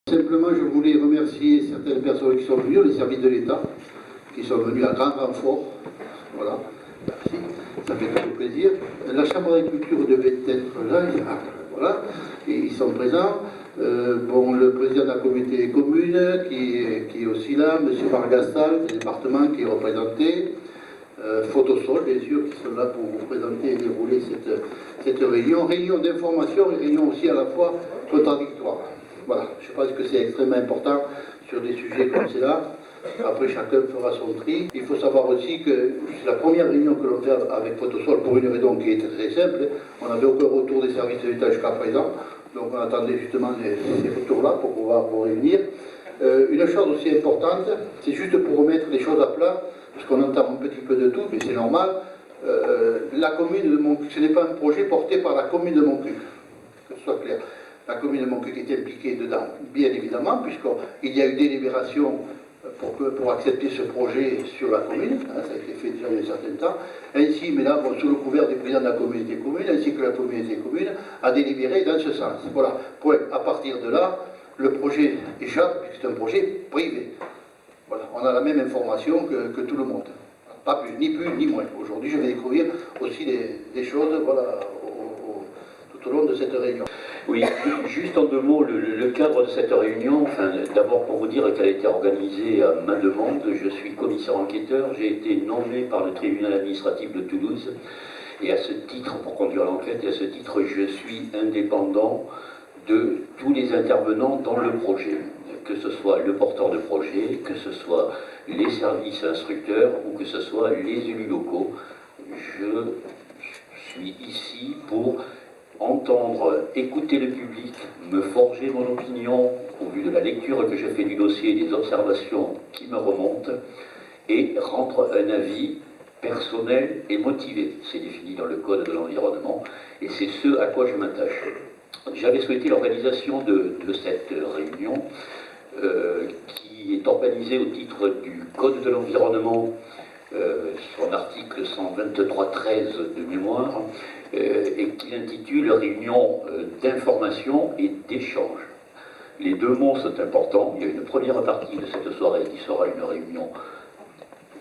Simplement, je voulais remercier certaines personnes qui sont venues, les services de l'État, qui sont venus à grand renfort. Voilà, merci, ça fait toujours plaisir. La Chambre d'agriculture devait être là, voilà, et ils sont présents. Bon, le président de la communauté commune qui est aussi là, M. Margastal, du département qui est représenté. Photosol, bien sûr, qui sont là pour vous présenter et dérouler cette réunion. Réunion d'information et réunion aussi à la fois contradictoire. Voilà, je pense que c'est extrêmement important sur des sujets comme cela. Après, chacun fera son tri. Il faut savoir aussi que c'est la première réunion que l'on fait avec Photosol pour une raison qui était très simple. On n'avait aucun retour des services de l'État jusqu'à présent. Donc on attendait justement ces retours-là pour pouvoir vous réunir. Une chose aussi importante, c'est juste pour remettre les choses à plat, parce qu'on entend un petit peu de tout, mais c'est normal. La commune de Montcuq, ce n'est pas un projet porté par la commune de Montcuq, que ce soit clair. La commune de Montcuq est impliquée dedans, bien évidemment, puisqu'il y a eu délibération pour accepter ce projet sur la commune, hein, ça a été fait déjà il y a un certain temps, ainsi, mais là, bon, sous le couvert du président de la communauté commune, ainsi que la communauté commune, a délibéré dans ce sens. Voilà, point. À partir de là, le projet échappe, puisque c'est un projet privé. Voilà, on a la même information que tout le monde. Pas plus, ni moins. Aujourd'hui, je vais découvrir aussi des choses, voilà, tout au long de cette réunion. Oui, juste en deux mots, le cadre de cette réunion, enfin, d'abord pour vous dire qu'elle a été organisée à ma demande, je suis commissaire enquêteur, j'ai été nommé par le tribunal administratif de Toulouse, et à ce titre, pour conduire l'enquête, et à ce titre, je suis indépendant de tous les intervenants dans le projet, que ce soit le porteur de projet, que ce soit les services instructeurs ou que ce soit les élus locaux. Je suis ici pour entendre, écouter le public, me forger mon opinion au vu de la lecture que je fais du dossier, des observations qui me remontent, et rendre un avis personnel et motivé. C'est défini dans le Code de l'environnement, et c'est ce à quoi je m'attache. J'avais souhaité l'organisation de cette réunion, qui est organisée au titre du Code de l'environnement, son article 123.13 de mémoire, et qui intitule Réunion d'information et d'échange. Les deux mots sont importants. Il y a une première partie de cette soirée qui sera une réunion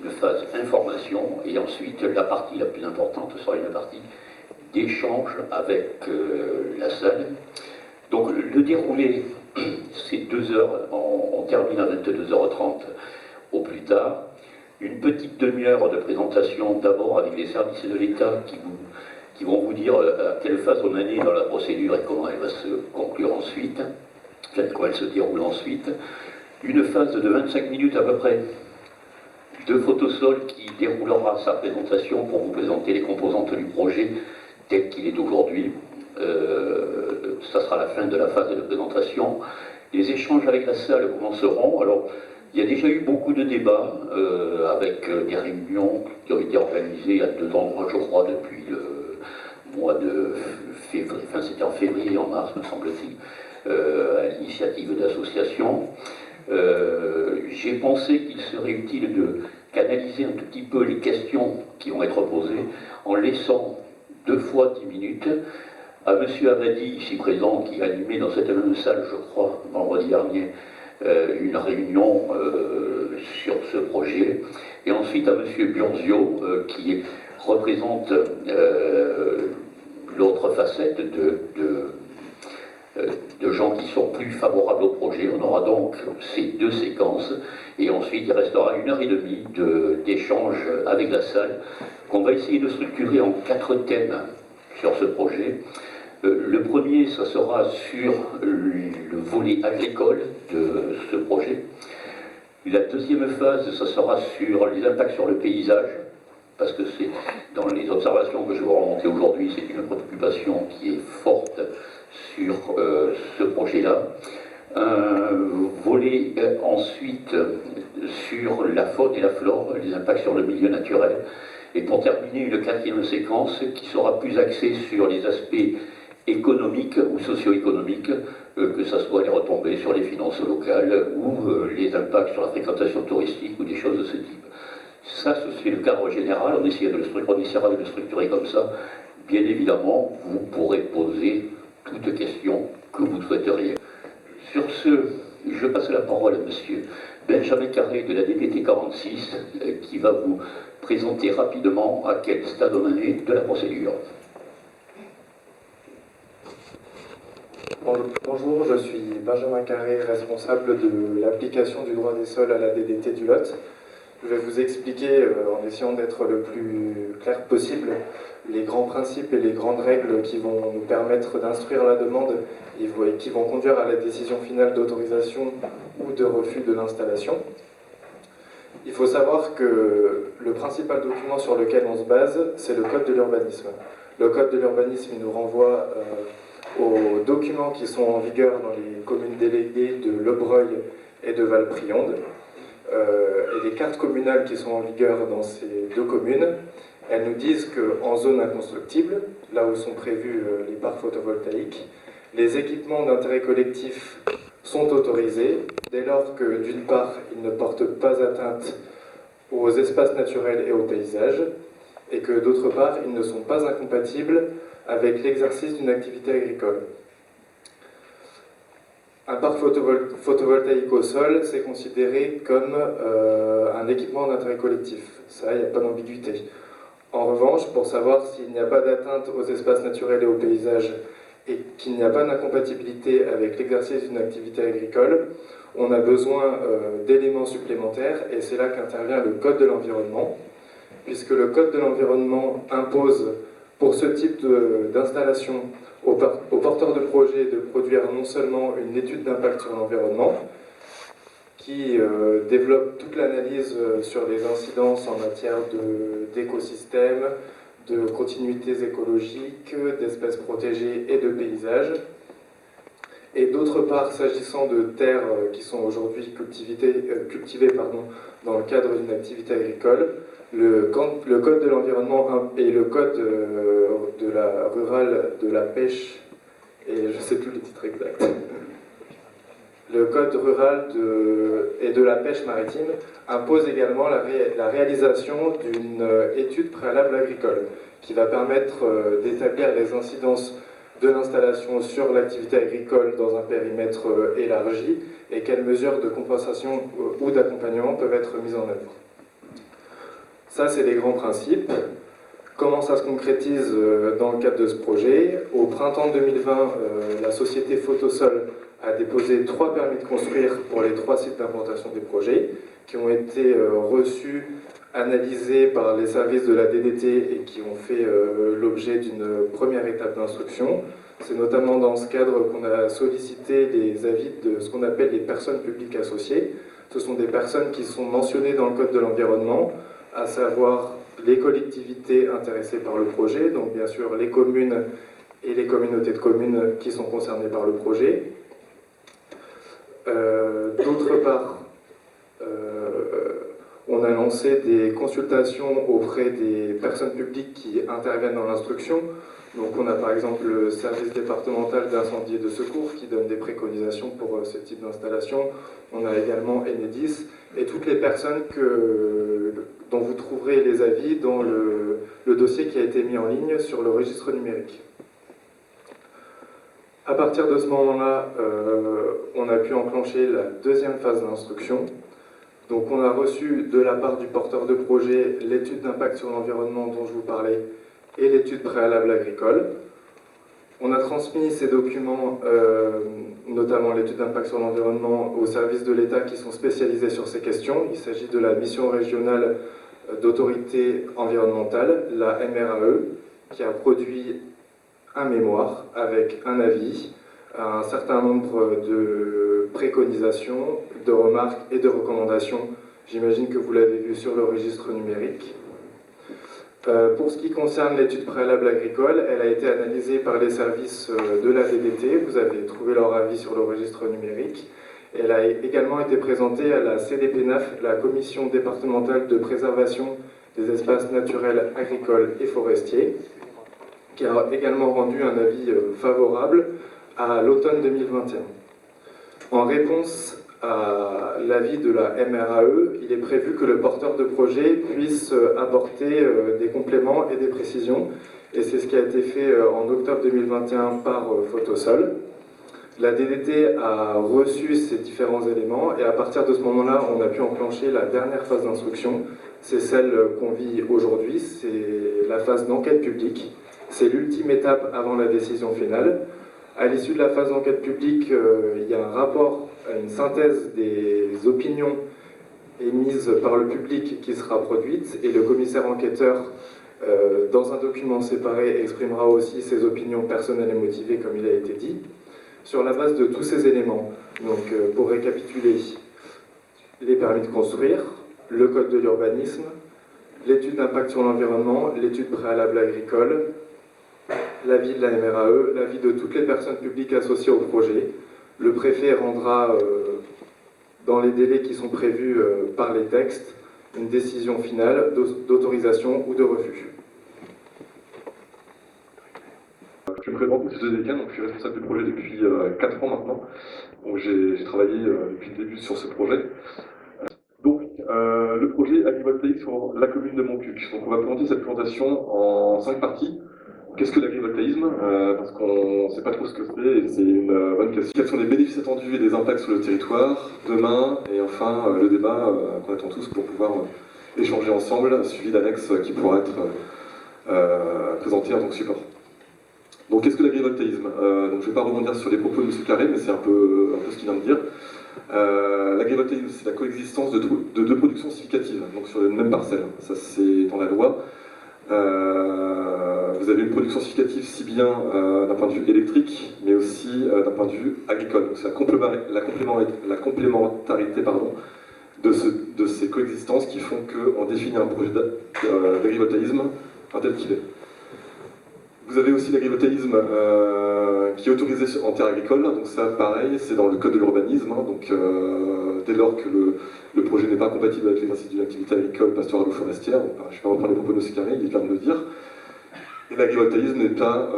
de phase information, et ensuite la partie la plus importante sera une partie d'échange avec la salle. Donc le déroulé, c'est 2 heures, on termine à 22h30 au plus tard. Une petite demi-heure de présentation, d'abord avec les services de l'État qui vont vous dire à quelle phase on en est dans la procédure et comment elle va se conclure ensuite, comment elle se déroule ensuite. Une phase de 25 minutes à peu près de Photosol qui déroulera sa présentation pour vous présenter les composantes du projet tel qu'il est aujourd'hui. Ça sera la fin de la phase de présentation. Les échanges avec la salle commenceront. Alors, il y a déjà eu beaucoup de débats avec des réunions qui ont été organisées il y a 2 endroits, je crois, depuis le mois de février, enfin c'était en février et en mars, me semble-t-il, à l'initiative d'associations. J'ai pensé qu'il serait utile de canaliser un tout petit peu les questions qui vont être posées en laissant 2 fois 10 minutes à M. Abadi, ici présent, qui a animé dans cette même salle, je crois, vendredi dernier, une réunion sur ce projet, et ensuite à M. Burzio, qui représente l'autre facette de gens qui sont plus favorables au projet. On aura donc ces 2 séquences, et ensuite il restera 1h30 d'échange avec la salle, qu'on va essayer de structurer en 4 thèmes sur ce projet. Le premier, ça sera sur le volet agricole de ce projet. La deuxième phase, ça sera sur les impacts sur le paysage, parce que c'est dans les observations que je vais remonter aujourd'hui, c'est une préoccupation qui est forte sur ce projet-là. Un volet ensuite sur la faune et la flore, les impacts sur le milieu naturel. Et pour terminer, une 4e séquence qui sera plus axée sur les aspects économiques ou socio-économiques, que ce soit les retombées sur les finances locales ou les impacts sur la fréquentation touristique ou des choses de ce type. Ça, c'est le cadre général, on essaiera de le structurer comme ça. Bien évidemment, vous pourrez poser toute question que vous souhaiteriez. Sur ce, je passe la parole à monsieur Benjamin Carré de la DDT 46, qui va vous présenter rapidement à quel stade on en est de la procédure. Bonjour, je suis Benjamin Carré, responsable de l'application du droit des sols à la DDT du Lot. Je vais vous expliquer, en essayant d'être le plus clair possible, les grands principes et les grandes règles qui vont nous permettre d'instruire la demande et qui vont conduire à la décision finale d'autorisation ou de refus de l'installation. Il faut savoir que le principal document sur lequel on se base, c'est le Code de l'urbanisme. Le Code de l'urbanisme, il nous renvoie aux documents qui sont en vigueur dans les communes déléguées de Lebreuil et de Valpriande, et les cartes communales qui sont en vigueur dans ces deux communes. Elles nous disent qu'en zone inconstructible, là où sont prévus les parcs photovoltaïques, les équipements d'intérêt collectif sont autorisés dès lors que, d'une part, ils ne portent pas atteinte aux espaces naturels et aux paysages, et que, d'autre part, ils ne sont pas incompatibles avec l'exercice d'une activité agricole. Un parc photovoltaïque au sol, c'est considéré comme un équipement d'intérêt collectif. Ça, il n'y a pas d'ambiguïté. En revanche, pour savoir s'il n'y a pas d'atteinte aux espaces naturels et aux paysages et qu'il n'y a pas d'incompatibilité avec l'exercice d'une activité agricole, on a besoin d'éléments supplémentaires, et c'est là qu'intervient le Code de l'environnement, puisque le Code de l'environnement impose pour ce type d'installation aux porteurs de projet de produire non seulement une étude d'impact sur l'environnement, qui développe toute l'analyse sur les incidences en matière d'écosystèmes, de continuités écologiques, d'espèces protégées et de paysages. Et d'autre part, s'agissant de terres qui sont aujourd'hui cultivées dans le cadre d'une activité agricole, le Code de l'environnement et le Code de la rurale, de la pêche, et je ne sais plus les titres exacts, le Code rural et de la pêche maritime impose également la réalisation d'une étude préalable agricole qui va permettre d'établir les incidences de l'installation sur l'activité agricole dans un périmètre élargi et quelles mesures de compensation ou d'accompagnement peuvent être mises en œuvre. Ça, c'est les grands principes. Comment ça se concrétise dans le cadre de ce projet? Au printemps 2020, la société Photosol a déposé 3 permis de construire pour les 3 sites d'implantation des projets, qui ont été reçus, analysés par les services de la DDT et qui ont fait l'objet d'une première étape d'instruction. C'est notamment dans ce cadre qu'on a sollicité les avis de ce qu'on appelle les personnes publiques associées. Ce sont des personnes qui sont mentionnées dans le Code de l'environnement, à savoir les collectivités intéressées par le projet, donc bien sûr les communes et les communautés de communes qui sont concernées par le projet. D'autre part, on a lancé des consultations auprès des personnes publiques qui interviennent dans l'instruction. Donc on a par exemple le service départemental d'incendie et de secours qui donne des préconisations pour ce type d'installation. On a également Enedis et toutes les personnes dont vous trouverez les avis dans le dossier qui a été mis en ligne sur le registre numérique. À partir de ce moment-là, on a pu enclencher la deuxième phase d'instruction. Donc on a reçu de la part du porteur de projet l'étude d'impact sur l'environnement dont je vous parlais et l'étude préalable agricole. On a transmis ces documents, notamment l'étude d'impact sur l'environnement, aux services de l'État qui sont spécialisés sur ces questions. Il s'agit de la mission régionale d'autorité environnementale, la MRAE, qui a produit un mémoire avec un avis, un certain nombre de préconisations, de remarques et de recommandations. J'imagine que vous l'avez vu sur le registre numérique. Pour ce qui concerne l'étude préalable agricole, elle a été analysée par les services de la DDT. Vous avez trouvé leur avis sur le registre numérique. Elle a également été présentée à la CDPNAF, la Commission départementale de préservation des espaces naturels, agricoles et forestiers, qui a également rendu un avis favorable à l'automne 2021. En réponse à l'avis de la MRAE, il est prévu que le porteur de projet puisse apporter des compléments et des précisions, et c'est ce qui a été fait en octobre 2021 par Photosol. La DDT a reçu ces différents éléments et à partir de ce moment-là, on a pu enclencher la dernière phase d'instruction. C'est celle qu'on vit aujourd'hui, c'est la phase d'enquête publique. C'est l'ultime étape avant la décision finale. À l'issue de la phase d'enquête publique, il y a un rapport, une synthèse des opinions émises par le public qui sera produite et le commissaire enquêteur, dans un document séparé, exprimera aussi ses opinions personnelles et motivées comme il a été dit. Sur la base de tous ces éléments, donc pour récapituler, les permis de construire, le code de l'urbanisme, l'étude d'impact sur l'environnement, l'étude préalable agricole, l'avis de la MRAE, l'avis de toutes les personnes publiques associées au projet. Le préfet rendra, dans les délais qui sont prévus par les textes, une décision finale d'autorisation ou de refus. Je me présente, M. Zedekian, donc je suis responsable du projet depuis 4 ans maintenant. J'ai travaillé depuis le début sur ce projet. Donc, le projet agrivoltaïque sur la commune de Montcuq. Donc, on va présenter cette présentation en 5 parties. Qu'est-ce que l'agrivoltaïsme Parce qu'on ne sait pas trop ce que c'est et c'est une bonne question. Quels sont les bénéfices attendus et les impacts sur le territoire demain? Et enfin, le débat qu'on attend tous pour pouvoir échanger ensemble, suivi d'annexes qui pourra être présenté en tant que support. Donc, qu'est-ce que l'agrivoltaïsme Donc, je ne vais pas rebondir sur les propos de M. Carré, mais c'est un peu ce qu'il vient de dire. L'agrivoltaïsme, c'est la coexistence de deux productions significatives, donc sur une même parcelle. Ça, c'est dans la loi. Vous avez une production significative si bien d'un point de vue électrique, mais aussi d'un point de vue agricole. Donc, c'est la complémentarité de ces coexistences qui font qu'on définit un projet d'agrivoltaïsme tel qu'il est. Vous avez aussi l'agrivoltaïsme qui est autorisé en terre agricole, donc ça pareil, c'est dans le code de l'urbanisme, hein, donc dès lors que le projet n'est pas compatible avec les principes d'une activité agricole, pastorale ou forestière, donc, je ne vais pas reprendre les propos de M. Carré, il vient de le dire, et l'agrivoltaïsme n'est pas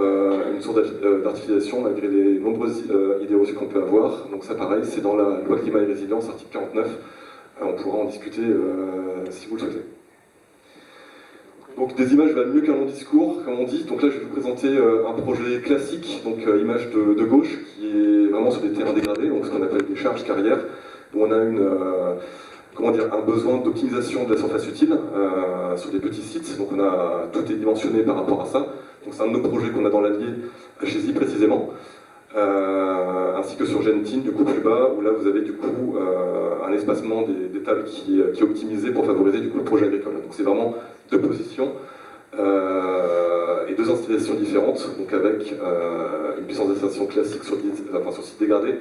une source d'artificialisation malgré les nombreuses idées reçues qu'on peut avoir, donc ça pareil, c'est dans la loi climat et résilience, article 49, on pourra en discuter si vous le souhaitez. Donc des images valent mieux qu'un long discours, comme on dit. Donc là, je vais vous présenter un projet classique, donc image de gauche, qui est vraiment sur des terrains dégradés, donc ce qu'on appelle des charges carrières, où on a un besoin d'optimisation de la surface utile sur des petits sites. Donc tout est dimensionné par rapport à ça. Donc c'est un de nos projets qu'on a dans l'Allier, à Chézy précisément, ainsi que sur Gentine, du coup plus bas, où là vous avez du coup un espacement des tables qui est optimisé pour favoriser du coup le projet agricole. Donc c'est vraiment deux positions et deux installations différentes, donc avec une puissance d'installation classique sur site dégradé,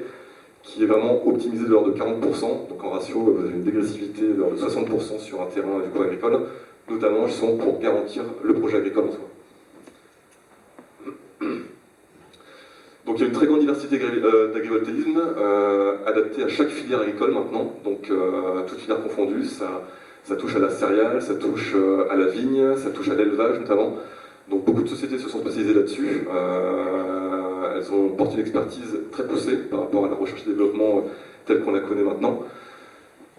qui est vraiment optimisée de l'ordre de 40%, donc en ratio vous avez une dégressivité de l'ordre de 60% sur un terrain du coup agricole, notamment ils sont pour garantir le projet agricole en soi. Donc il y a une très grande diversité d'agrivoltaïsme adaptée à chaque filière agricole maintenant, donc toutes filières confondues, ça touche à la céréale, ça touche à la vigne, ça touche à l'élevage notamment. Donc beaucoup de sociétés se sont spécialisées là-dessus. Elles ont porté une expertise très poussée par rapport à la recherche et développement telle qu'on la connaît maintenant.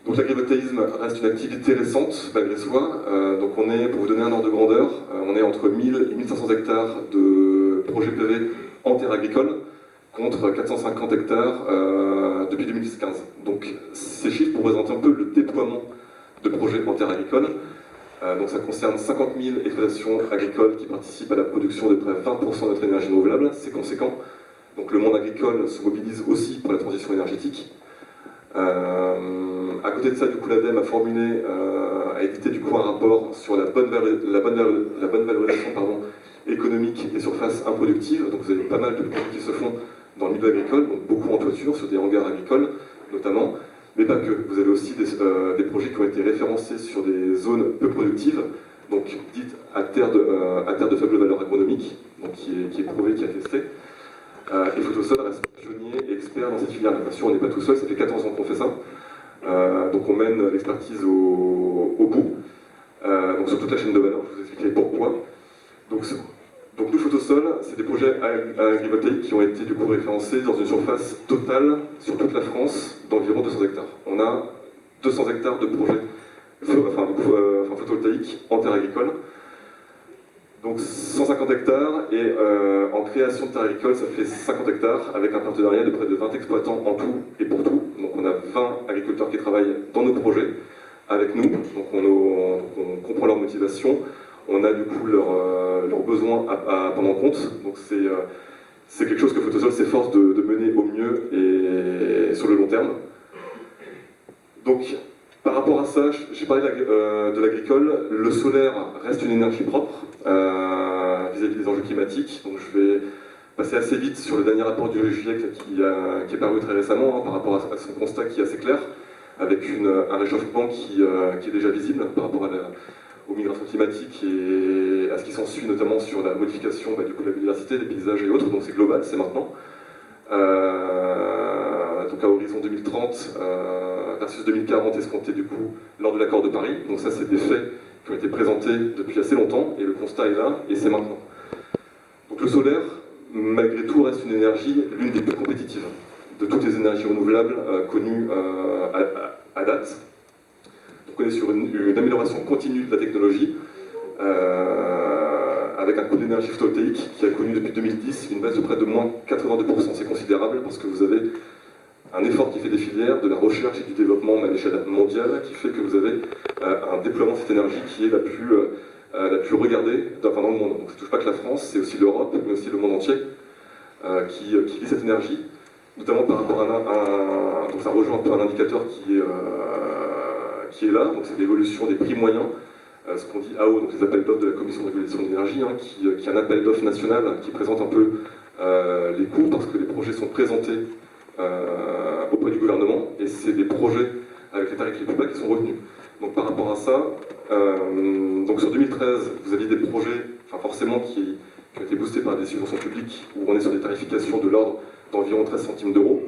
Donc l'agrivoltaïsme reste une activité récente malgré soi. Donc on est, pour vous donner un ordre de grandeur, on est entre 1000 et 1500 hectares de projets PV en terre agricole, contre 450 hectares depuis 2015. Donc ces chiffres pour présenter un peu le déploiement de projets en terre agricole. Donc ça concerne 50 000 exploitations agricoles qui participent à la production de près de 20% de notre énergie renouvelable, c'est conséquent. Donc le monde agricole se mobilise aussi pour la transition énergétique. À côté de ça, du coup, l'ADEME a édité du coup un rapport sur la bonne valorisation économique des surfaces improductives. Donc vous avez pas mal de projets qui se font dans le milieu agricole, donc beaucoup en toiture, sur des hangars agricoles notamment, mais pas que. Vous avez aussi des projets qui ont été référencés sur des zones peu productives, donc dites à terre de faible valeur agronomique, donc qui est prouvé, qui est testé. Et Photosol reste pionnier et expert dans cette filière. Bien sûr, on n'est pas tout seul, ça fait 14 ans qu'on fait ça. Donc on mène l'expertise au bout, donc sur toute la chaîne de valeur, je vous expliquerai pourquoi. Donc nous, Photosol, c'est des projets agrivoltaïques qui ont été du coup référencés dans une surface totale sur toute la France d'environ 200 hectares. On a 200 hectares de projets photovoltaïques en terre agricole. Donc 150 hectares, et en création de terres agricoles, ça fait 50 hectares, avec un partenariat de près de 20 exploitants en tout et pour tout. Donc on a 20 agriculteurs qui travaillent dans nos projets avec nous, donc on comprend leur motivation, on a du coup leurs besoins à prendre en compte. Donc c'est quelque chose que Photosol s'efforce de mener au mieux et sur le long terme. Donc, par rapport à ça, j'ai parlé de l'agricole. Le solaire reste une énergie propre vis-à-vis des enjeux climatiques. Donc, je vais passer assez vite sur le dernier rapport du GIEC qui est paru très récemment par rapport à son constat qui est assez clair, avec un réchauffement qui est déjà visible par rapport aux migrations climatiques et à ce qui s'ensuit, notamment sur la modification du coup, de la biodiversité, des paysages et autres. Donc, c'est global, c'est maintenant. Donc à horizon 2030 versus 2040 escompté du coup lors de l'accord de Paris. Donc ça c'est des faits qui ont été présentés depuis assez longtemps et le constat est là et c'est maintenant. Donc le solaire, malgré tout, reste une énergie l'une des plus compétitives de toutes les énergies renouvelables connues à date. Donc on est sur une amélioration continue de la technologie avec un coût d'énergie photovoltaïque qui a connu depuis 2010 une baisse de près de moins 82%. C'est considérable parce que vous avez un effort qui fait des filières, de la recherche et du développement à l'échelle mondiale qui fait que vous avez un déploiement de cette énergie qui est la plus regardée dans le monde. Donc ça ne touche pas que la France, c'est aussi l'Europe, mais aussi le monde entier qui vit cette énergie, notamment par rapport à donc ça rejoint un peu un indicateur qui est là, donc c'est l'évolution des prix moyens. Ce qu'on dit AO, donc les appels d'offres de la Commission de régulation de l'énergie, qui est un appel d'offres national qui présente un peu les coûts parce que les projets sont présentés auprès du gouvernement et c'est des projets avec les tarifs les plus bas qui sont retenus. Donc par rapport à ça, donc sur 2013, vous aviez des projets forcément qui ont été boostés par des subventions publiques où on est sur des tarifications de l'ordre d'environ 13 centimes d'euros.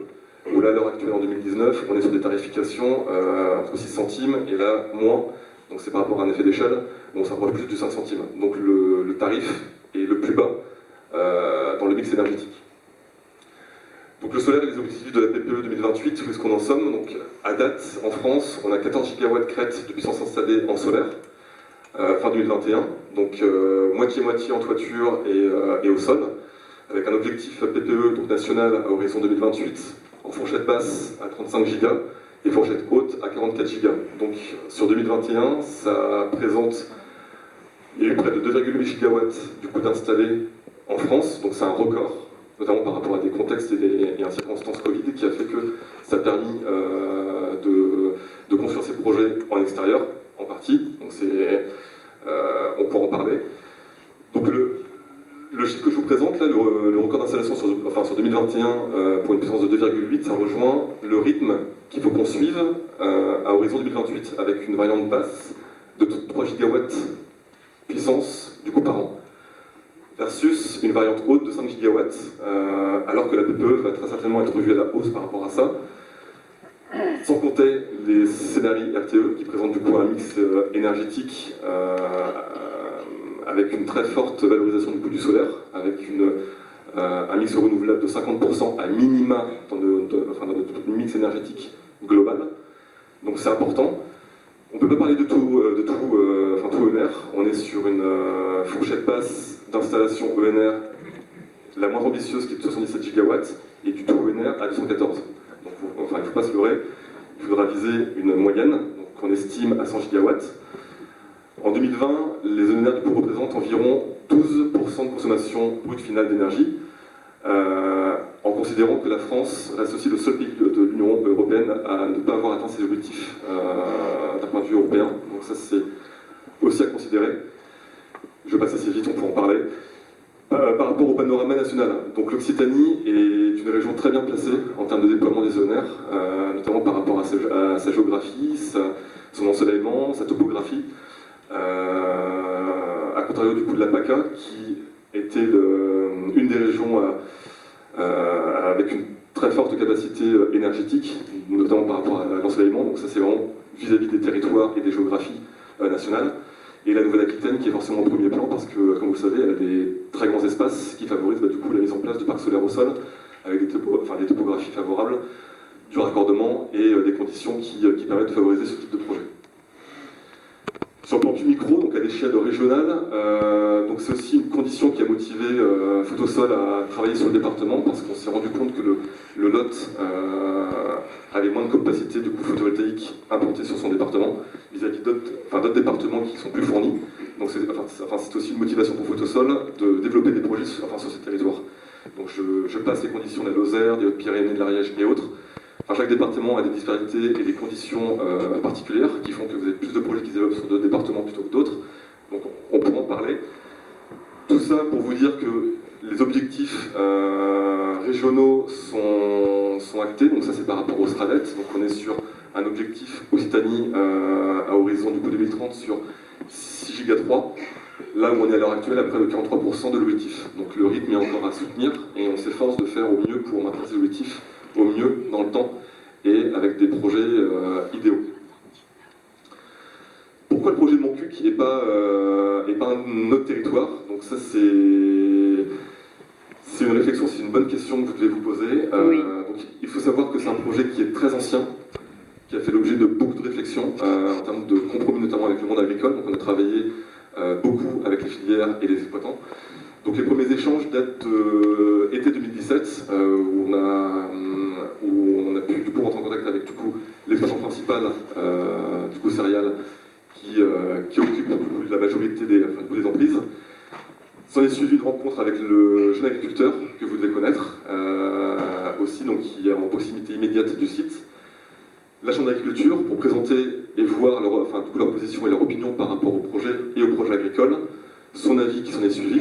Où là, à l'heure actuelle, en 2019, on est sur des tarifications entre 6 centimes et là, moins. Donc c'est par rapport à un effet d'échelle, on s'approche plus du 5 centimes. Donc le tarif est le plus bas dans le mix énergétique. Donc le solaire et les objectifs de la PPE 2028, où est-ce qu'on en sommes? Donc à date, en France, on a 14 gigawatts crête de puissance installée en solaire, fin 2021. Donc moitié-moitié en toiture et au sol, avec un objectif PPE donc, national à horizon 2028, en fourchette basse à 35 gigas, et fourchette haute à 44 gigas. Donc sur 2021, ça présente, il y a eu près de 2,8 gigawatts du coup d'installés en France, donc c'est un record, notamment par rapport à des contextes et à circonstances Covid, qui a fait que ça a permis de construire ces projets en extérieur, en partie, donc on pourra en parler. Donc le chiffre que je vous présente, là, le record d'installation sur 2021 pour une puissance de 2,8, ça rejoint le rythme qu'il faut qu'on suive à horizon 2028, avec une variante basse de 3 gigawatts puissance du coup par an, versus une variante haute de 5 gigawatts, alors que la PPE va très certainement être revue à la hausse par rapport à ça, sans compter les scénarios RTE qui présentent du coup un mix énergétique avec une très forte valorisation du coût du solaire, avec un mix renouvelable de 50% à minima dans notre mix énergétique global. Donc c'est important. On ne peut pas parler de tout ENR. On est sur une fourchette basse d'installation ENR la moins ambitieuse qui est de 77 gigawatts et du tout ENR à 214. Donc il ne faut pas se leurrer. Il faudra viser une moyenne qu'on estime à 100 gigawatts. En 2020, les ENR du coup représentent environ 12% de consommation brute finale d'énergie, en considérant que la France reste aussi le seul pays de l'Union européenne à ne pas avoir atteint ses objectifs d'un point de vue européen. Donc ça c'est aussi à considérer. Je passe assez vite, on peut en parler. Par rapport au panorama national, donc l'Occitanie est une région très bien placée en termes de déploiement des ENR, notamment par rapport à sa géographie, son ensoleillement, sa topographie. À contrario du coup de la PACA, qui était une des régions avec une très forte capacité énergétique, notamment par rapport à l'ensoleillement. Donc ça c'est vraiment vis-à-vis des territoires et des géographies nationales. Et la Nouvelle-Aquitaine qui est forcément au premier plan parce que, comme vous le savez, elle a des très grands espaces qui favorisent du coup la mise en place de parcs solaires au sol, avec des topographies favorables, du raccordement et des conditions qui permettent de favoriser ce type de projet. Sur le plan du micro, donc à l'échelle l'échelle régionale. Donc c'est aussi une condition qui a motivé Photosol à travailler sur le département, parce qu'on s'est rendu compte que le Lot avait moins de capacité du coup photovoltaïque implantée sur son département, vis-à-vis d'autres départements qui sont plus fournis. Donc c'est aussi une motivation pour Photosol de développer des projets sur ce territoire. Donc je passe les conditions de la Lozère, des Hautes-Pyrénées, de l'Ariège et autres. Chaque département a des disparités et des conditions particulières qui font que vous avez plus de projets qui se développent sur d'autres départements plutôt que d'autres. Donc on pourra en parler. Tout ça pour vous dire que les objectifs régionaux sont actés, donc ça c'est par rapport au SRADET. Donc on est sur un objectif Occitanie à horizon du coup 2030 sur 6 giga 3, là où on est à l'heure actuelle à près de 43% de l'objectif. Donc le rythme est encore à soutenir et on s'efforce de faire au mieux pour maintenir ces objectifs au mieux dans le temps et avec des projets idéaux. Pourquoi le projet de Montcuq et pas un autre territoire? Donc ça c'est une réflexion, c'est une bonne question que vous devez vous poser. Oui. Donc, il faut savoir que c'est un projet qui est très ancien, qui a fait l'objet de beaucoup de réflexions en termes de compromis, notamment avec le monde agricole. Donc on a travaillé beaucoup avec les filières et les exploitants. Donc les premiers échanges datent d'été 2017, où on a pu du coup rentrer en contact avec l'exploitant principal du coup céréales qui occupe la majorité des emprises. S'en est suivi une rencontre avec le jeune agriculteur que vous devez connaître, aussi, donc qui est en proximité immédiate du site. La Chambre d'agriculture pour présenter et voir leur position et leur opinion par rapport au projet et au projet agricole, son avis qui s'en est suivi.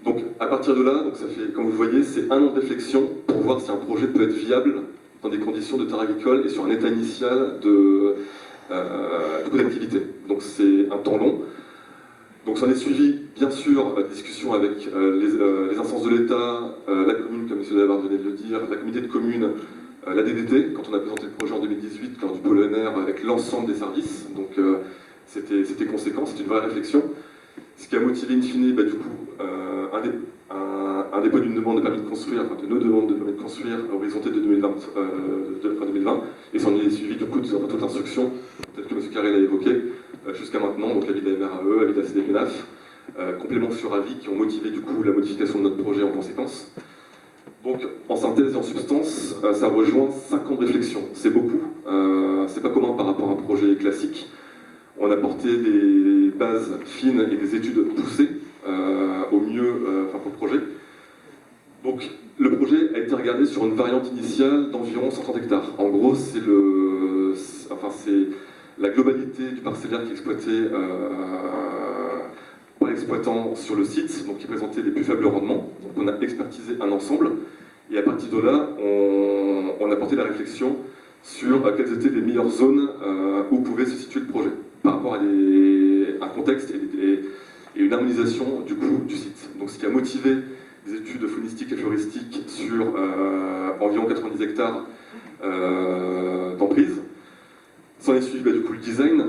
Donc à partir de là, donc ça fait, comme vous le voyez, c'est un an de réflexion pour voir si un projet peut être viable dans des conditions de terre agricole et sur un état initial d'activité. Donc c'est un temps long. Donc s'en est suivi, bien sûr, discussion avec les instances de l'État, la commune, comme M. Davard venait de le dire, la communauté de communes, la DDT, quand on a présenté le projet en 2018 lors du pôle ENR avec l'ensemble des services. Donc c'était conséquent, c'était une vraie réflexion. Ce qui a motivé in fine, du coup, un dépôt d'une demande de permis de construire, enfin de nos demandes de permis de construire horizontée de 2020, et s'en est suivi du coup toute instruction, peut-être que M. Carré l'a évoqué, jusqu'à maintenant, donc l'avis de la MRAE, l'avis de la CDPNAF, compléments sur avis qui ont motivé du coup la modification de notre projet en conséquence. Donc en synthèse et en substance, ça rejoint 5 ans de réflexion, c'est beaucoup, c'est pas commun par rapport à un projet classique. On a porté des bases fines et des études poussées au mieux pour le projet. Donc le projet a été regardé sur une variante initiale d'environ 130 hectares. En gros, c'est la globalité du parcellaire qui est exploité par l'exploitant sur le site, donc qui présentait les plus faibles rendements. Donc on a expertisé un ensemble et à partir de là, on a porté la réflexion sur quelles étaient les meilleures zones où pouvait se situer le projet par rapport à un contexte et une harmonisation du coup du site. Donc ce qui a motivé des études faunistiques et floristiques sur environ 90 hectares d'emprise. S'en est suivi du coup le design,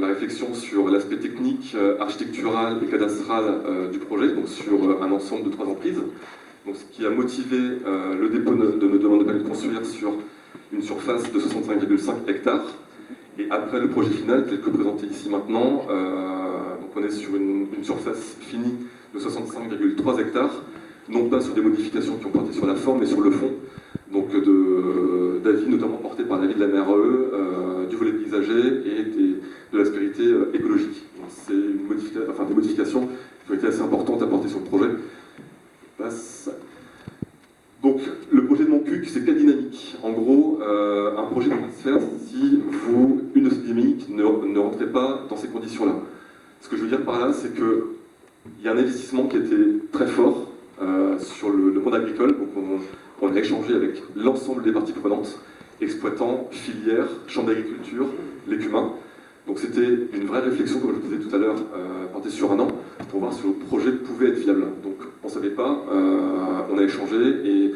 la réflexion sur l'aspect technique, architectural et cadastral du projet, donc sur un ensemble de 3 emprises. Donc, ce qui a motivé le dépôt de nos demandes de permis de construire sur une surface de 65,5 hectares. Et après le projet final, tel que présenté ici maintenant, donc on est sur une surface finie de 65,3 hectares, non pas sur des modifications qui ont porté sur la forme, mais sur le fond, donc d'avis notamment portés par l'avis de la MRE, du volet paysager et de l'aspérité écologique. C'est des modifications qui ont été assez importantes à porter sur le projet. Donc le projet de Montcuq, c'est quelle dynamique? En gros, un projet ne peut pas se faire si une de ces dynamiques ne rentrait pas dans ces conditions-là. Ce que je veux dire par là, c'est qu'il y a un investissement qui a été très fort sur le monde agricole. Donc on a échangé avec l'ensemble des parties prenantes, exploitants, filières, chambres d'agriculture, l'écumin. Donc c'était une vraie réflexion, comme je vous disais tout à l'heure, portée sur un an, pour voir si le projet pouvait être viable. Donc on ne savait pas, on a échangé et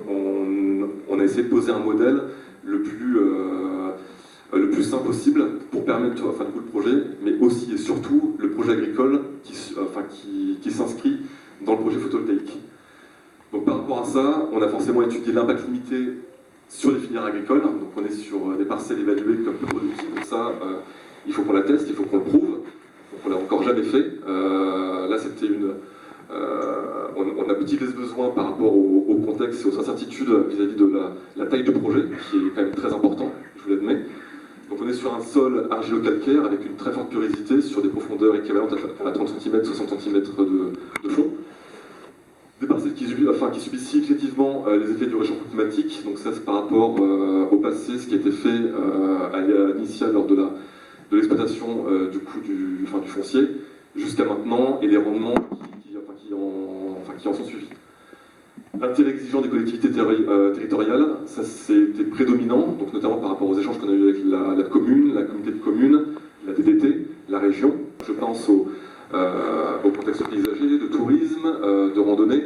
on a essayé de poser un modèle le plus simple possible pour permettre du coup, le projet, mais aussi et surtout le projet agricole qui s'inscrit dans le projet photovoltaïque. Donc par rapport à ça, on a forcément étudié l'impact limité sur les filières agricoles. Donc on est sur des parcelles évaluées comme peu productives. Donc ça, il faut qu'on la teste, il faut qu'on le prouve. Donc on l'a encore jamais fait. Là, c'était on a motivé ce besoin par rapport au contexte et aux incertitudes vis-à-vis de la taille du projet, qui est quand même très important, je vous l'admets. Donc on est sur un sol argilo-calcaire avec une très forte porosité sur des profondeurs équivalentes à 30 cm, 60 cm de fond. Des parcelles qui subissent significativement les effets du réchauffement climatique. Donc ça, c'est par rapport au passé, ce qui a été fait à l'initiale lors de l'exploitation du foncier, jusqu'à maintenant, et les rendements qui en sont suivis. L'intérêt exigeant des collectivités territoriales, ça c'était prédominant, donc notamment par rapport aux échanges qu'on a eu avec la commune, la communauté de communes, la DDT, la région. Je pense au contexte paysager, de tourisme, de randonnée,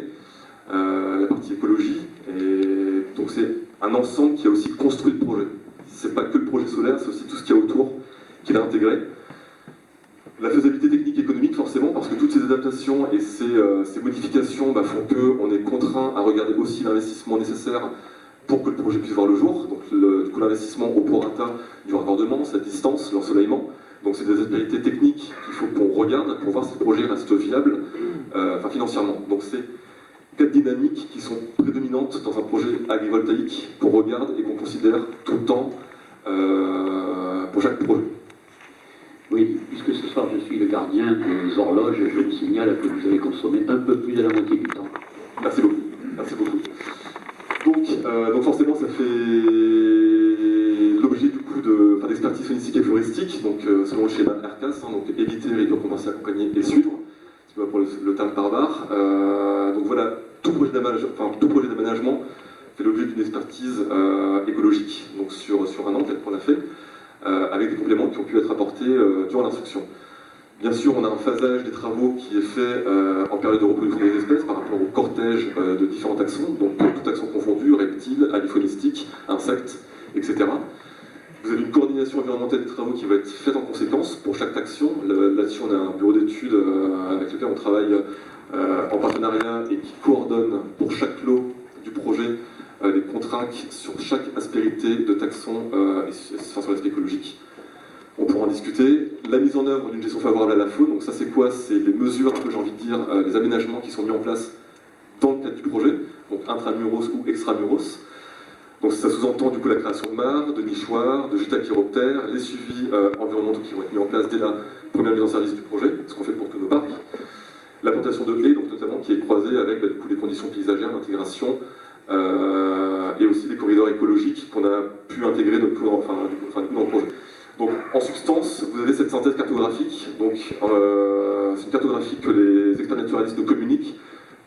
la partie écologie. Et donc c'est un ensemble qui a aussi construit le projet. C'est pas que le projet solaire, c'est aussi tout ce qu'il y a autour qu'il a intégré. La faisabilité technique et économique, forcément, parce que toutes ces adaptations et ces modifications font qu'on est contraint à regarder aussi l'investissement nécessaire pour que le projet puisse voir le jour. Donc l'investissement au prorata du raccordement, sa distance, l'ensoleillement. Donc c'est des aspérités techniques qu'il faut qu'on regarde pour voir si le projet reste viable financièrement. Donc c'est 4 dynamiques qui sont prédominantes dans un projet agrivoltaïque qu'on regarde et qu'on considère tout le temps pour chaque projet. Oui, puisque ce soir je suis le gardien des horloges, je vous signale que vous avez consommé un peu plus de la moitié du temps. Merci beaucoup. Merci beaucoup. Donc forcément, ça fait l'objet du coup d'expertise faunistique et floristique, donc selon le schéma RCAS, donc éviter, réduire, compenser, accompagner et suivre, c'est pas pour le terme barbare. Donc voilà, tout projet d'aménagement fait l'objet d'une expertise écologique, donc sur un an, tel qu'on l'a fait. Avec des compléments qui ont pu être apportés durant l'instruction. Bien sûr, on a un phasage des travaux qui est fait en période de reproduction des espèces par rapport au cortège de différents taxons, donc tout taxon confondu, reptiles, avifaunistiques, insectes, etc. Vous avez une coordination environnementale des travaux qui va être faite en conséquence pour chaque taxon. Là-dessus, on a un bureau d'études avec lequel on travaille en partenariat et qui coordonne pour chaque lot du projet les contraintes sur chaque aspérité de taxon sur l'aspect écologique. On pourra en discuter. La mise en œuvre d'une gestion favorable à la faune, donc ça c'est quoi? C'est les mesures, un peu j'ai envie de dire, les aménagements qui sont mis en place dans le cadre du projet, donc intramuros ou extramuros. Donc ça sous-entend du coup la création de mares, de nichoirs, de gîtes à chiroptères, les suivis environnementaux qui vont être mis en place dès la première mise en service du projet, ce qu'on fait pour tous nos parcs. La plantation de haies, donc notamment qui est croisée avec du coup, les conditions paysagères, l'intégration, et aussi les corridors écologiques qu'on a pu intégrer dans le projet. Donc en substance, vous avez cette synthèse cartographique. Donc c'est une cartographie que les experts naturalistes nous communiquent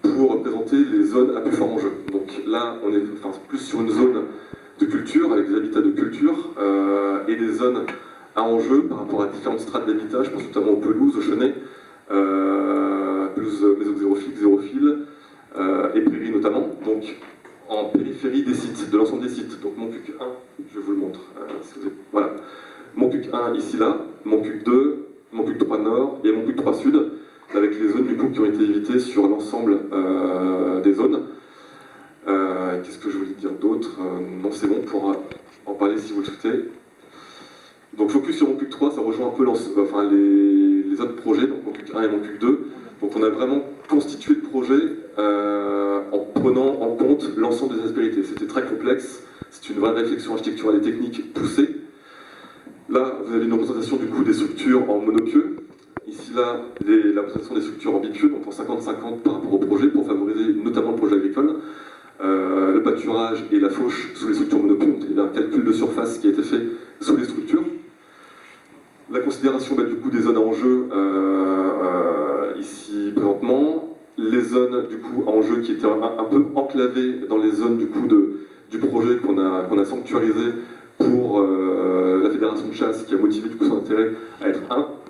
pour représenter les zones à plus fort enjeu. Donc là, on est plus sur une zone de culture, avec des habitats de culture, et des zones à enjeu par rapport à différentes strates d'habitat. Je pense notamment aux pelouses, aux chenets, pelouses mésoxérophiles, xérophiles, et prairies notamment. Donc en périphérie des sites, de l'ensemble des sites. Donc mon CUC 1, je vous le montre. Voilà. Mon CUC 1 ici là, mon CUC 2, mon CUC 3 Nord et mon CUC 3 Sud, avec les zones du coup qui ont été évitées sur l'ensemble des zones. Qu'est-ce que je voulais dire d'autre? Non, c'est bon pour en parler si vous le souhaitez. Donc focus sur mon CUC 3, ça rejoint un peu les autres projets, donc mon CUC 1 et mon CUC 2. Donc on a vraiment constitué le projet en prenant en compte l'ensemble des aspérités. C'était très complexe, c'est une vraie réflexion architecturale et technique poussée. Là, vous avez une représentation du coup des structures en monopieux. Ici, là, la représentation des structures en bipieux, donc en 50-50 par rapport au projet, pour favoriser notamment le projet agricole. Le pâturage et la fauche sous les structures monopieux, donc il y a un calcul de surface qui a été fait sous les structures. La considération du coup des zones à enjeu ici présentement, les zones du coup à enjeu qui étaient un peu enclavées dans les zones du coup du projet qu'on a sanctuarisé pour la fédération de chasse qui a motivé du coup son intérêt à être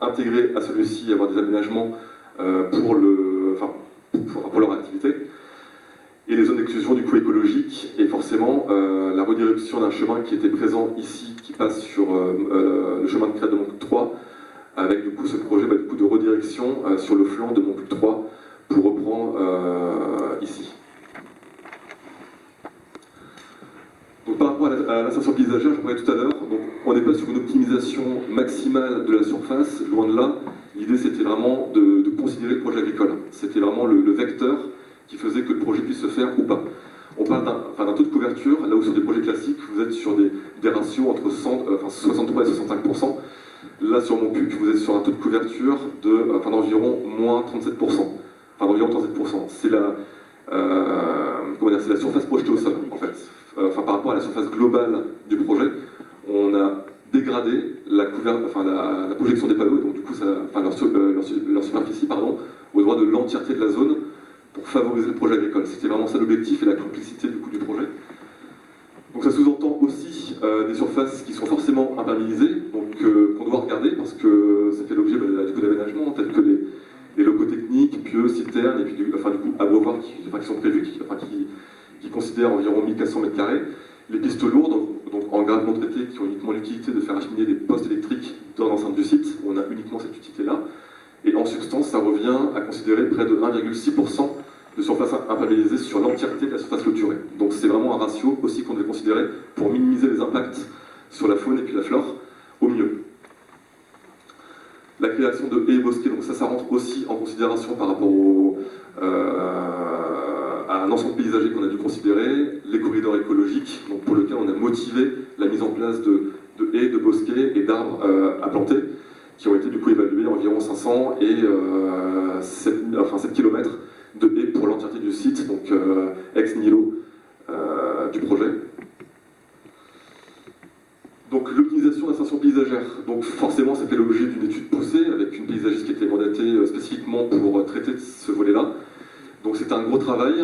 intégré à celui-ci, à avoir des aménagements pour leur activité. Et les zones d'exclusion du coup écologique, et forcément la redirection d'un chemin qui était présent ici, qui passe sur le chemin de crête de Montcuq 3, avec du coup ce projet du coup, de redirection sur le flanc de Montcuq 3, pour reprendre ici. Donc, par rapport à l'insertion paysagère, j'en parlais tout à l'heure, donc on n'est pas sur une optimisation maximale de la surface, loin de là. L'idée c'était vraiment de considérer le projet agricole. C'était vraiment le vecteur qui faisait que le projet puisse se faire ou pas. On parle d'un taux de couverture, là où sur des projets classiques, vous êtes sur des ratios entre 63 et 65%. Là sur mon PUC, vous êtes sur un taux de couverture d'environ moins 37%. Enfin d'environ 37%. C'est c'est la surface projetée au sol, en fait. Par rapport à la surface globale du projet, on a dégradé la projection des panneaux, et donc du coup leur superficie, au droit de l'entièreté de la zone pour favoriser le projet agricole. C'était vraiment ça l'objectif et la complexité du coup du projet. Donc ça sous-entend aussi des surfaces qui sont forcément imperméabilisées, donc qu'on doit regarder parce que ça fait l'objet du coup d'aménagement, tels que les locaux techniques, pieux, citernes, et puis du coup abreuvoirs qui sont prévus, qui considèrent environ 1400 m², les pistes lourdes, donc en gravement traité, qui ont uniquement l'utilité de faire acheminer des postes électriques dans l'enceinte du site, on a uniquement cette utilité-là, et en substance, ça revient à considérer près de 1,6% de surface imperméabilisée sur l'entièreté de la surface clôturée. Donc c'est vraiment un ratio aussi qu'on devait considérer pour minimiser les impacts sur la faune et puis la flore au mieux. La création de haies et bosquets, donc ça rentre aussi en considération par rapport à un ensemble paysager qu'on a dû considérer, les corridors écologiques, donc pour lequel on a motivé la mise en place de haies, de bosquets et d'arbres à planter, qui ont été du coup évalués à environ 500 et 7 km de haies pour l'entièreté du site, donc ex nihilo du projet. Donc l'optimisation d'insertion paysagère, donc forcément ça fait l'objet d'une étude poussée avec une paysagiste qui a été mandatée spécifiquement pour traiter de ce volet-là. Donc c'était un gros travail.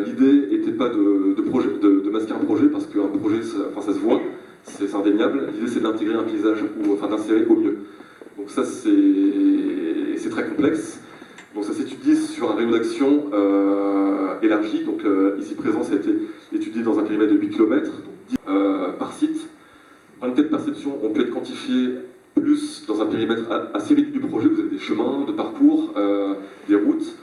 L'idée n'était pas de masquer un projet parce qu'un projet, ça se voit, c'est indéniable. L'idée c'est d'intégrer un paysage d'insérer au mieux. Donc ça c'est très complexe. Donc ça s'étudie sur un rayon d'action élargi. Donc ici présent ça a été étudié dans un périmètre de 8 km par site. 24 perceptions ont pu être quantifiées plus dans un périmètre assez réduit du projet. Vous avez des chemins de parcours, des routes,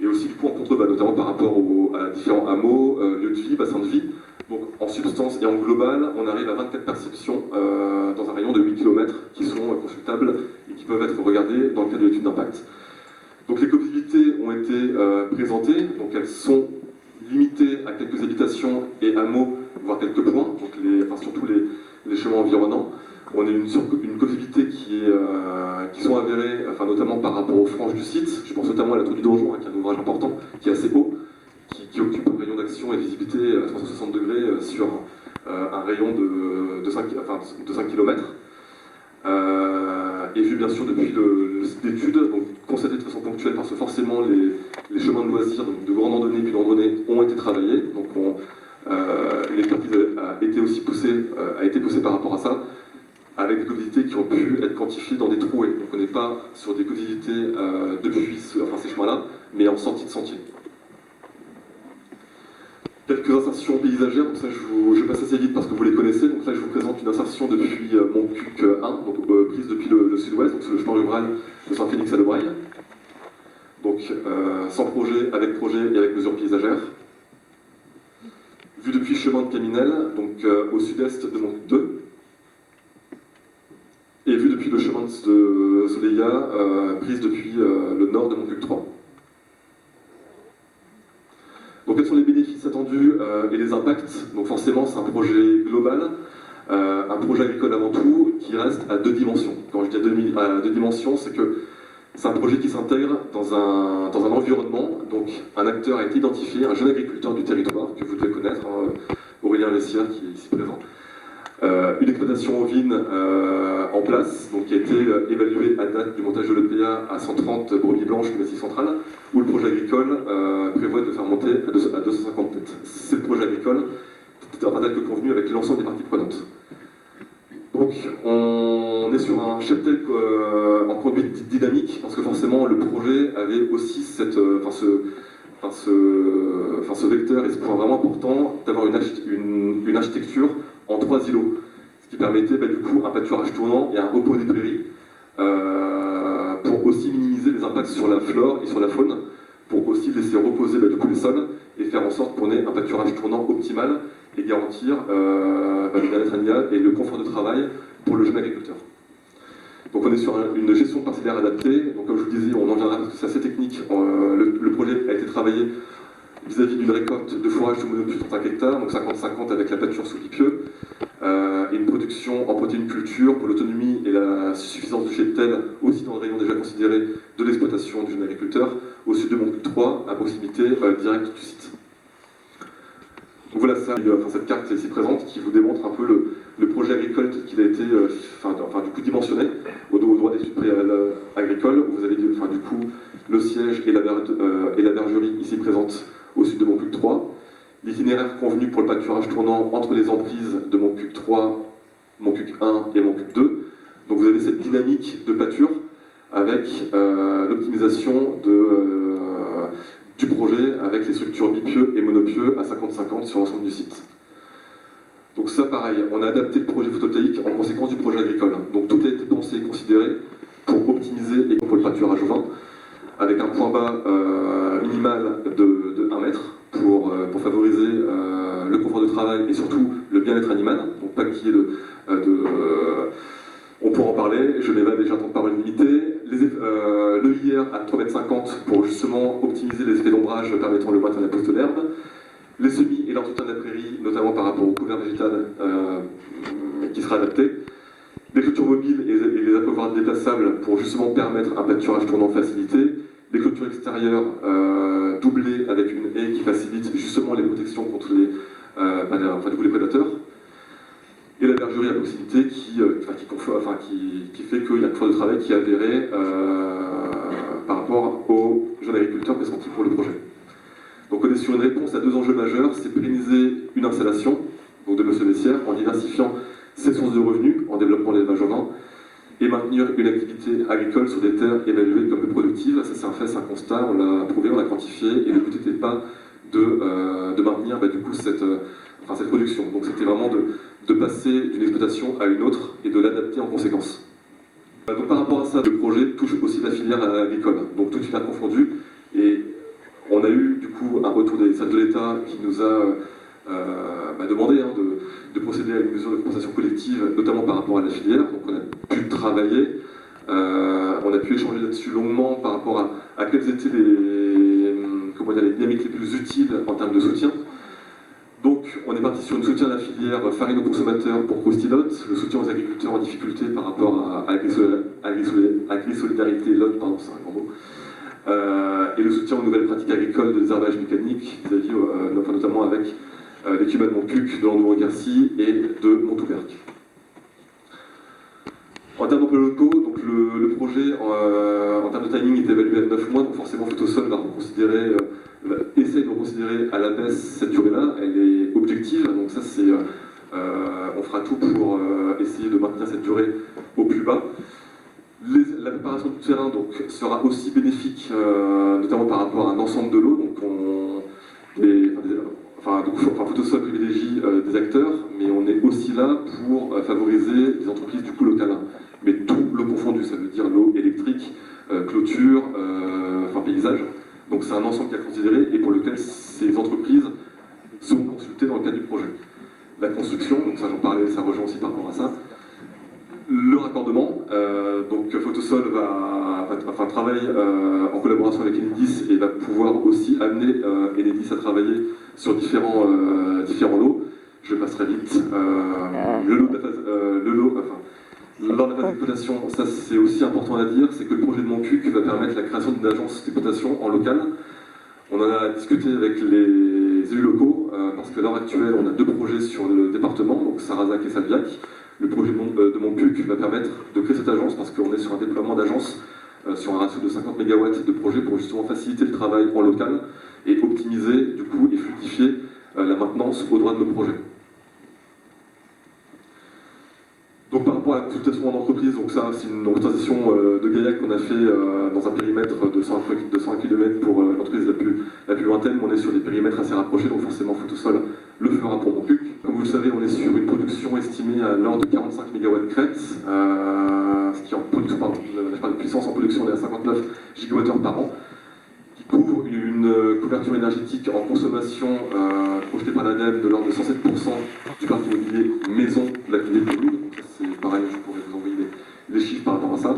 et aussi du coup en contrebas, notamment par rapport à différents hameaux, lieux de vie, bassins de vie. Donc en substance et en global, on arrive à 24 perceptions dans un rayon de 8 km qui sont consultables et qui peuvent être regardées dans le cadre de l'étude d'impact. Donc les copropriétés ont été présentées, donc elles sont limitées à quelques habitations et hameaux, voire quelques points, donc surtout les chemins environnants. On a une copropriété qui sont avérées, notamment par rapport aux franges du site. Je pense notamment à la Tour du Donjon, qui est un ouvrage important, qui est assez haut, qui occupe un rayon d'action et visibilité à 360 degrés sur un rayon de 5 km. Et vu bien sûr depuis le site d'étude, donc constaté de façon ponctuelle parce que forcément les chemins de loisirs, donc de grande randonnée puis de randonnée, ont été travaillés. Donc l'expertise a été poussée par rapport à ça, avec des commodités qui ont pu être quantifiées dans des trouées. Donc on n'est pas sur des commodités depuis ces chemins-là, mais en sortie de sentier. Quelques insertions paysagères, donc ça je passe assez vite parce que vous les connaissez. Donc là je vous présente une insertion depuis mon PUC 1, donc prise depuis le sud-ouest, donc c'est le chemin rural de Saint-Félix à Lebraille. Donc sans projet, avec projet et avec mesure paysagère. Vue depuis le chemin de Caminel, donc au sud-est de mon PUC 2. Et vue depuis le chemin de Soleilla, prise depuis le nord de mon PUC 3. Donc quels sont les bénéfices attendus et les impacts? Donc forcément c'est un projet global, un projet agricole avant tout, qui reste à 2 dimensions. Quand je dis à 2 dimensions, c'est que c'est un projet qui s'intègre dans un environnement. Donc un acteur a été identifié, un jeune agriculteur du territoire que vous devez connaître, Aurélien Lessière qui est ici présent. Une exploitation ovine en place, donc qui a été évaluée à date du montage de l'EPA à 130 brebis blanches du Massif central, où le projet agricole prévoit de faire monter à 250 têtes. C'est le projet agricole, tel que convenu avec l'ensemble des parties prenantes. Donc on est sur un cheptel en conduite dynamique, parce que forcément le projet avait aussi ce vecteur et ce point vraiment important d'avoir une architecture en 3 îlots, ce qui permettait du coup un pâturage tournant et un repos des prairies pour aussi minimiser les impacts sur la flore et sur la faune, pour aussi laisser reposer du coup les sols et faire en sorte qu'on ait un pâturage tournant optimal et garantir le bien-être animal et le confort de travail pour le jeune agriculteur. Donc on est sur une gestion parcellaire adaptée. Donc comme je vous le disais, on en viendra parce que c'est assez technique. Le projet a été travaillé vis-à-vis d'une récolte de fourrage sous monoculture sur 5 hectares, donc 50-50 avec la pâture sous pipieux, et une production en protéines culture pour l'autonomie et la suffisance du cheptel, aussi dans le rayon déjà considéré de l'exploitation du jeune agriculteur, au sud de Montcuq 3, à proximité directe du site. Donc voilà cette carte ici présente qui vous démontre un peu le projet agricole qu'il a été du coup dimensionné au droit des études préalables agricoles. Vous avez du coup le siège et la bergerie ici présente au sud de Montcuq 3. L'itinéraire convenu pour le pâturage tournant entre les emprises de Montcuq 3, Montcuq 1 et Montcuq 2. Donc vous avez cette dynamique de pâture avec l'optimisation du projet avec les structures bipieux et monopieux à 50-50 sur l'ensemble du site. Donc ça pareil, on a adapté le projet photovoltaïque en conséquence du projet agricole. Donc tout a été pensé et considéré pour optimiser et pour le pâturage au vin, avec un point bas minimal de 1 mètre pour favoriser le confort de travail et surtout le bien-être animal. Donc pas qu'il y ait on pourra en parler, je n'ai pas déjà temps de parole limité. Le IR à 3,50 m pour justement optimiser les effets d'ombrage permettant le maintien de la poste d'herbe. Les semis et l'entretien de la prairie, notamment par rapport au couvert végétal qui sera adapté. Les clôtures mobiles et les aquaforts déplaçables pour justement permettre un pâturage tournant facilité. Des clôtures extérieures doublées avec une haie qui facilite justement les protections contre les prédateurs. Et la bergerie à proximité qui fait qu'il y a un confort de travail qui est avéré par rapport aux jeunes agriculteurs pressentis pour le projet. Donc on est sur une réponse à 2 enjeux majeurs, c'est pérenniser une installation, donc de M. Bessières, en diversifiant ses sources de revenus, en développant l'élevage au vin, et maintenir une activité agricole sur des terres évaluées comme peu productives. Ça c'est un fait, c'est un constat, on l'a prouvé, on l'a quantifié, et le but n'était pas de maintenir du coup cette production. Donc c'était vraiment de passer d'une exploitation à une autre et de l'adapter en conséquence. Donc par rapport à ça, le projet touche aussi la filière agricole, donc toute filière confondue, et on a eu du coup un retour des services de l'État qui nous a demandé de procéder à une mesure de compensation collective, notamment par rapport à la filière. Donc on a pu travailler, on a pu échanger là-dessus longuement par rapport à quelles étaient les dynamiques les plus utiles en termes de soutien. Donc on est parti sur le soutien à la filière farine aux consommateurs pour Croustilotte, le soutien aux agriculteurs en difficulté par rapport à Agri-Solidarité Lot, pardon, c'est un grand mot. Et le soutien aux nouvelles pratiques agricoles de désherbage mécanique, vis-à-vis, notamment avec les cubes de Montcuq, de Landouan-Garcy et de Montouberc. En termes d'emplois locaux, donc le projet en termes de timing est évalué à 9 mois, donc forcément Photosol essaie de reconsidérer à la baisse cette durée-là, elle est objective, donc ça c'est, on fera tout pour essayer de maintenir cette durée au plus bas. La préparation du terrain donc, sera aussi bénéfique, notamment par rapport à un ensemble de l'eau. Donc Photosol privilégie des acteurs, mais on est aussi là pour favoriser les entreprises du coup locales. Mais tout l'eau confondue, ça veut dire l'eau électrique, clôture, paysage. Donc c'est un ensemble qui est considéré et pour lequel ces entreprises seront consultées dans le cadre du projet. La construction, donc ça j'en parlais, ça rejoint aussi par rapport à ça. Le raccordement, donc Photosol travaille en collaboration avec Enedis et va pouvoir aussi amener Enedis à travailler sur différents lots. Je passe très vite. Lors de la phase d'exploitation, ça c'est aussi important à dire, c'est que le projet de Montcuq va permettre la création d'une agence d'exploitation en local. On en a discuté avec les élus locaux, parce qu'à l'heure actuelle, on a 2 projets sur le département, donc Sarrazac et Salviac. Le projet de Montcuq va permettre de créer cette agence, parce qu'on est sur un déploiement d'agence sur un ratio de 50 MW de projet pour justement faciliter le travail en local et optimiser du coup et fluidifier la maintenance au droit de nos projets. Donc par rapport à la consultation en entreprise, donc ça c'est une représentation de Gaillac qu'on a fait dans un périmètre de 100 km pour l'entreprise la plus lointaine, mais on est sur des périmètres assez rapprochés, donc forcément Photosol le fera pour Montcuq. Comme vous le savez, on est sur une production estimée à l'ordre de 45 MW crête, ce qui en production, de puissance en production on est à 59 GWh par an, qui couvre une une couverture énergétique en consommation projetée par l'ADEME de l'ordre de 107% du parc immobilier maison de la communauté de communes. Donc ça, c'est pareil, je pourrais vous envoyer les chiffres par rapport à ça.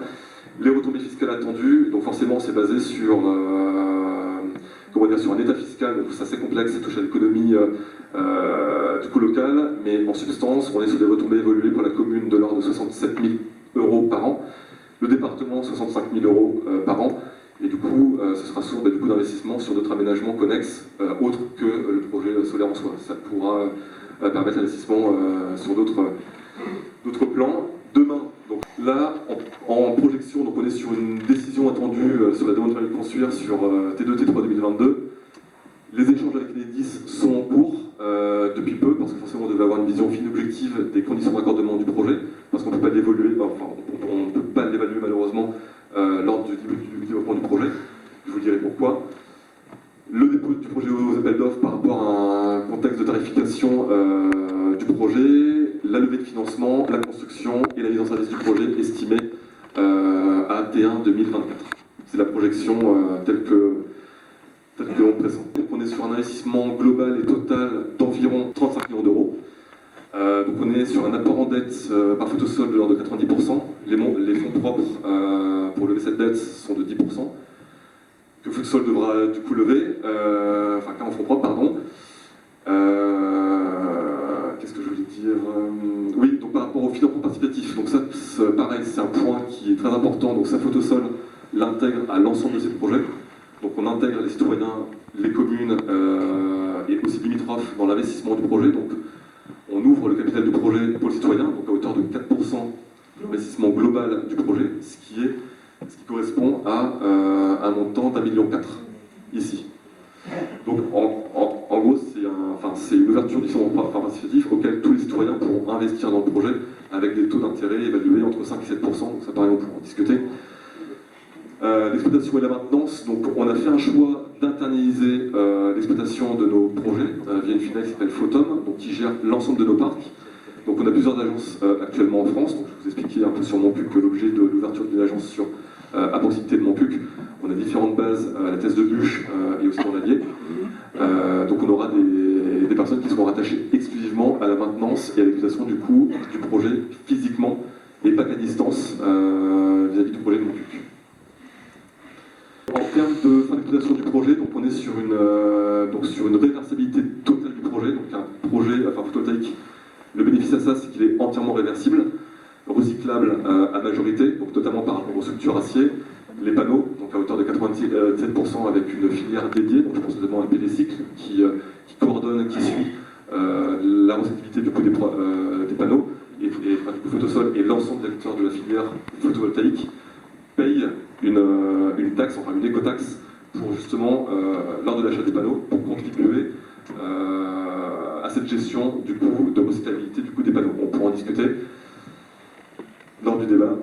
Les retombées fiscales attendues, donc forcément c'est basé sur, sur un état fiscal, donc c'est assez complexe, ça touche à l'économie du coup locale, mais en substance on est sur des retombées évoluées pour la commune de l'ordre de 67 000 euros par an, le département 65 000 euros par an, et du coup ce sera source d'investissement sur d'autres aménagements connexes, autres que le projet solaire en soi. Ça pourra permettre l'investissement sur d'autres plans. Demain, donc là, en projection, donc on est sur une décision attendue sur la demande de permis de construire sur T2, T3 2022. Les échanges avec l'Enedis sont en cours depuis peu, parce que forcément on devait avoir une vision fine objective des conditions de raccordement du projet, parce qu'on ne peut pas l'évaluer, on ne peut pas l'évaluer malheureusement lors du développement du projet. Je vous dirai pourquoi. Le dépôt du projet aux appels d'offres par rapport à un contexte de tarification du projet, la levée de financement, la construction et la mise en service du projet estimée à T1 2024. C'est la projection telle que l'on présente. Donc on est sur un investissement global et total d'environ 35 millions d'euros. Donc on est sur un apport en dette par photosol de l'ordre de 90%. Les fonds propres pour lever cette dette sont de 10%. Que Photosol devra du coup lever, en fonds propres, pardon. Qu'est-ce que je voulais dire oui, donc par rapport au financement participatif, donc ça, pareil, c'est un point qui est très important. Donc ça, Photosol l'intègre à l'ensemble de ces projets. Donc on intègre les citoyens, les communes et aussi limitrophes dans l'investissement du projet. Donc on ouvre le capital du projet pour le citoyen, donc à hauteur de 4% de l'investissement global du projet, ce qui correspond à un montant d'1,4 million ici. Donc en gros, c'est une ouverture du fonds participatif auquel tous les citoyens pourront investir dans le projet avec des taux d'intérêt évalués entre 5 et 7%, donc ça paraît, on pourra en discuter. L'exploitation et la maintenance, donc on a fait un choix d'internaliser l'exploitation de nos projets via une filiale qui s'appelle Photom, donc qui gère l'ensemble de nos parcs. Donc on a plusieurs agences actuellement en France, donc je vous expliquais un peu sur Montpuc l'objet de l'ouverture d'une agence à proximité de Montpuc. On a différentes bases à la Thèse de Buch et aussi dans l'Allier. Donc on aura des personnes qui seront rattachées exclusivement à la maintenance et à l'exploitation du coup du projet physiquement et pas qu'à distance vis-à-vis du projet de Montpuc. En termes de fin d'exploitation du projet, donc on est sur une réversibilité totale du projet, donc un projet photovoltaïque. Le bénéfice à ça, c'est qu'il est entièrement réversible, recyclable à majorité, donc notamment par rapport aux structures acier, les panneaux, donc à hauteur de 97% avec une filière dédiée, donc je pense notamment à PV-Cycle, qui coordonne, qui suit la réceptivité du coup des panneaux, et du coup Photosol et l'ensemble des acteurs de la filière photovoltaïque payent une taxe, une écotaxe, pour justement, lors de l'achat des panneaux, pour contribuer à cette gestion du coup de recyclabilité du coup des panneaux. On pourra en discuter lors du débat.